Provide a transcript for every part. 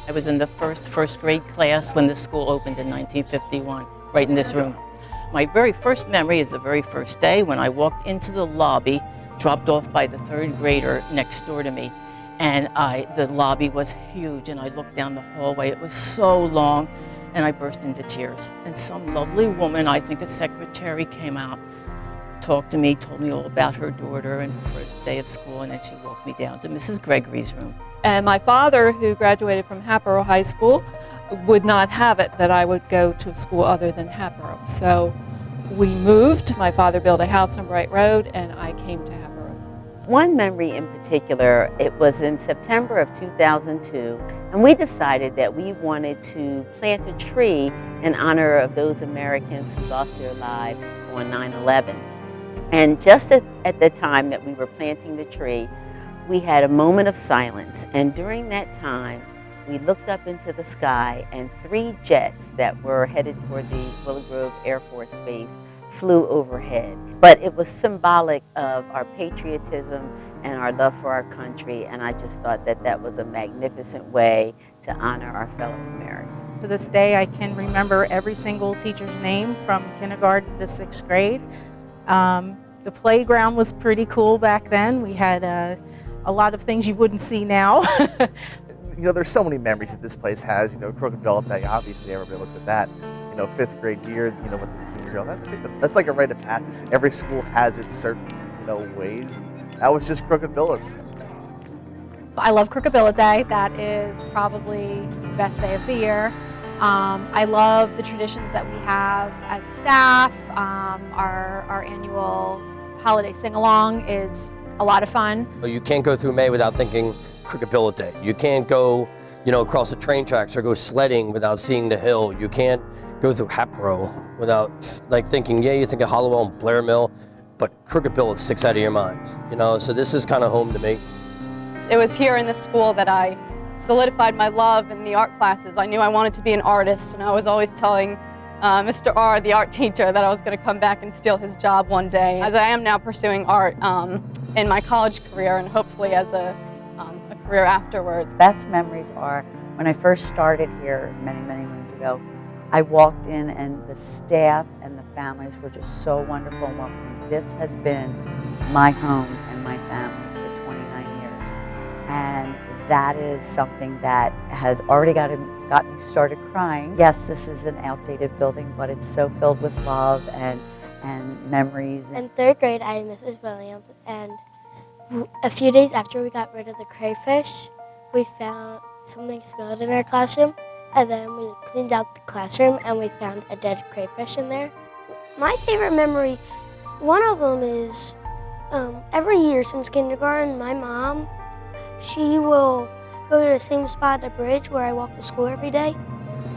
I was in the first grade class when the school opened in 1951, right in this room. My very first memory is the very first day when I walked into the lobby, dropped off by the third grader next door to me. And the lobby was huge, and I looked down the hallway. It was so long, and I burst into tears. And some lovely woman, I think a secretary, came out, talked to me, told me all about her daughter and her first day of school, and then she walked me down to Mrs. Gregory's room. And my father, who graduated from Hatboro High School, would not have it that I would go to a school other than Hatboro. So we moved. My father built a house on Bright Road, and I came to Hatboro. One memory in particular, it was in September of 2002, and we decided that we wanted to plant a tree in honor of those Americans who lost their lives on 9/11. And just at the time that we were planting the tree, we had a moment of silence, and during that time, we looked up into the sky, and 3 jets that were headed toward the Willow Grove Air Force Base flew overhead. But it was symbolic of our patriotism and our love for our country, and I just thought that that was a magnificent way to honor our fellow Americans. To this day, I can remember every single teacher's name from kindergarten to 6th grade. The playground was pretty cool back then. We had a lot of things you wouldn't see now. You know, there's so many memories that this place has. You know, Crooked Billet Day, obviously everybody looks at that. You know, 5th grade year, you know, with the that's like a rite of passage. Every school has its certain, you know, ways. That was just Crooked Billets. I love Crooked Billet Day. That is probably the best day of the year. I love the traditions that we have as staff. Our annual holiday sing-along is a lot of fun. You can't go through May without thinking Crooked Billet Day. You can't go, you know, across the train tracks or go sledding without seeing the hill. You can't go through Hatboro without like thinking, yeah, you think of Hollowell and Blair Mill, but Crooked Billet sticks out of your mind, you know, so this is kind of home to me. It was here in this school that I solidified my love in the art classes. I knew I wanted to be an artist, and I was always telling Mr. R, the art teacher, that I was going to come back and steal his job one day, as I am now pursuing art in my college career and hopefully as a career afterwards. Best memories are when I first started here many moons ago. I walked in and the staff and the families were just so wonderful and welcoming. This has been my home and my family for 29 years. And that is something that has already got me started crying. Yes, this is an outdated building, but it's so filled with love and memories. In 3rd grade, I had Mrs. Williams, and a few days after we got rid of the crayfish, we found something spilled in our classroom. And then we cleaned out the classroom and we found a dead crayfish in there. My favorite memory, one of them is every year since kindergarten, my mom, she will go to the same spot at the bridge where I walk to school every day.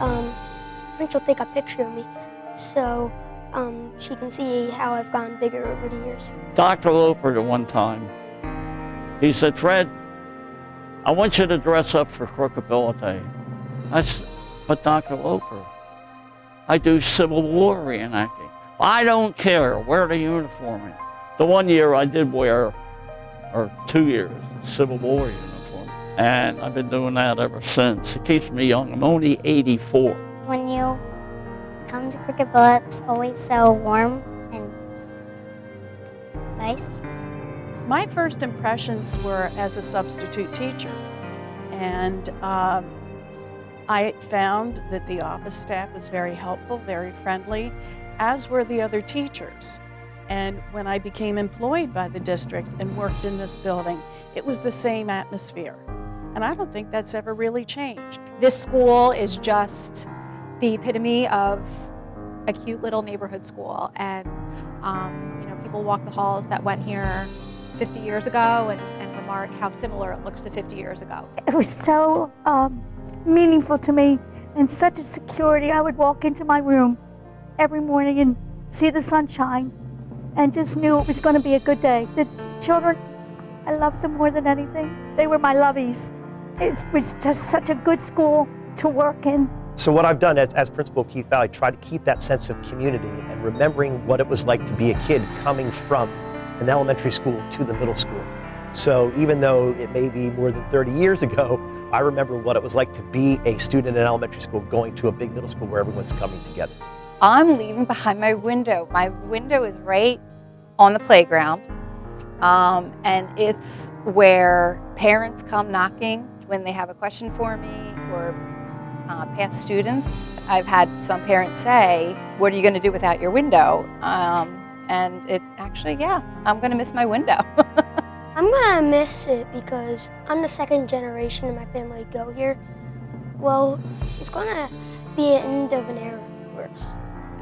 And she'll take a picture of me so she can see how I've gotten bigger over the years. Dr. Loper, at one time, he said, Fred, I want you to dress up for Crooked Billet Day. I said, but Dr. Loper, I do Civil War reenacting. I don't care, wear the uniform. The one year I did wear, or 2 years, Civil War uniform. And I've been doing that ever since. It keeps me young. I'm only 84. When you come to Crooked Billet, it's always so warm and nice. My first impressions were as a substitute teacher. And I found that the office staff was very helpful, very friendly, as were the other teachers. And when I became employed by the district and worked in this building, it was the same atmosphere. And I don't think that's ever really changed. This school is just the epitome of a cute little neighborhood school. And you know, people walk the halls that went here 50 years ago and remark how similar it looks to 50 years ago. It was so meaningful to me and such a security. I would walk into my room every morning and see the sunshine and just knew it was going to be a good day. The children, I loved them more than anything. They were my lovies. It was just such a good school to work in. So what I've done as principal of Keith Valley, try to keep that sense of community and remembering what it was like to be a kid coming from an elementary school to the middle school. So even though it may be more than 30 years ago, I remember what it was like to be a student in elementary school going to a big middle school where everyone's coming together. I'm leaving behind my window. My window is right on the playground, and it's where parents come knocking when they have a question for me, or past students. I've had some parents say, what are you going to do without your window? And it actually, yeah, I'm going to miss my window. I'm gonna miss it because I'm the second generation in my family to go here. Well, it's gonna be an end of an era for us.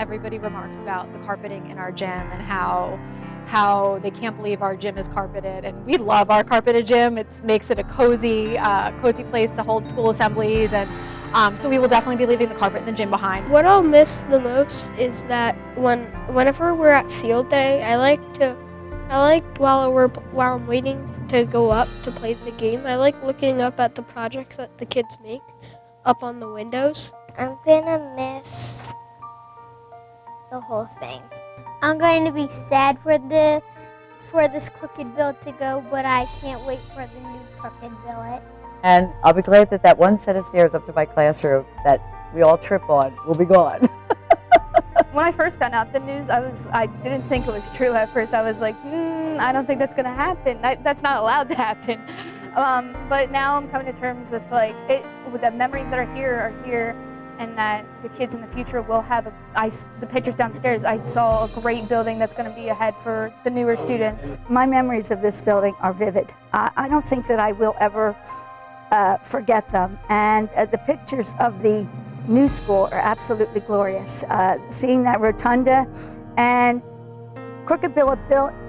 Everybody remarks about the carpeting in our gym and how they can't believe our gym is carpeted, and we love our carpeted gym. It makes it a cozy place to hold school assemblies, and so we will definitely be leaving the carpet in the gym behind. What I'll miss the most is that whenever we're at field day, I like while I'm waiting to go up to play the game, I like looking up at the projects that the kids make up on the windows. I'm gonna miss the whole thing. I'm going to be sad for this Crooked Billet to go, but I can't wait for the new Crooked Billet. And I'll be glad that that one set of stairs up to my classroom that we all trip on will be gone. When I first found out the news, I didn't think it was true at first. I was like, I don't think that's gonna happen. That's not allowed to happen. But now I'm coming to terms with with the memories that are here, and that the kids in the future will have the pictures downstairs. I saw a great building that's gonna be ahead for the newer students. My memories of this building are vivid. I don't think that I will ever forget them. And the pictures of the new school are absolutely glorious. Seeing that rotunda and Crooked Billet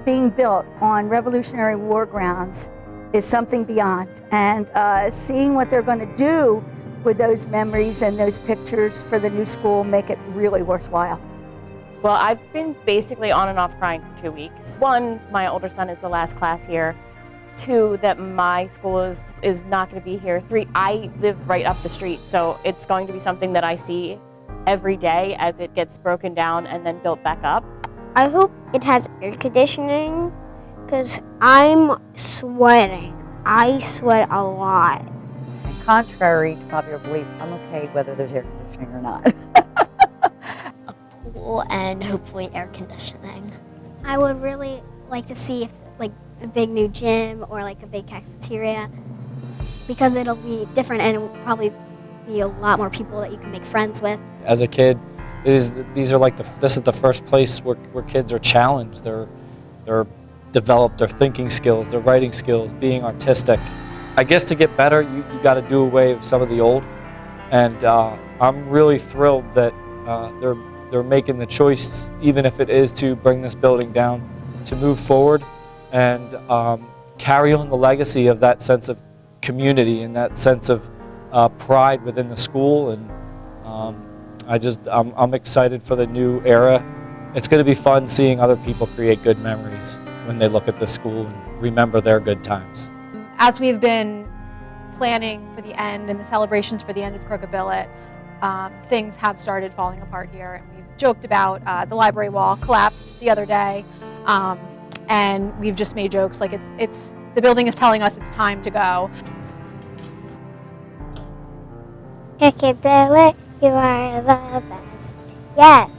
being built on Revolutionary War grounds is something beyond. And seeing what they're going to do with those memories and those pictures for the new school make it really worthwhile. Well, I've been basically on and off crying for 2 weeks. 1, my older son is the last class here. 2, that my school is not going to be here. 3, I live right up the street, so it's going to be something that I see every day as it gets broken down and then built back up. I hope it has air conditioning because I'm sweating. I sweat a lot. And contrary to popular belief, I'm okay whether there's air conditioning or not. A pool and hopefully air conditioning. I would really like to see a big new gym or a big cafeteria, because it'll be different and it will probably be a lot more people that you can make friends with. As a kid, this is the first place where kids are challenged. They're develop their thinking skills, their writing skills, being artistic. I guess to get better, you got to do away with some of the old, and I'm really thrilled that they're making the choice, even if it is to bring this building down, to move forward and carry on the legacy of that sense of community and that sense of pride within the school. And I'm excited for the new era. It's going to be fun seeing other people create good memories when they look at this school and remember their good times. As we've been planning for the end and the celebrations for the end of Crooked Billet, things have started falling apart here. And we've joked about the library wall collapsed the other day, and we've just made jokes like the building is telling us it's time to go. Crooked Billet, you are the best. Yes.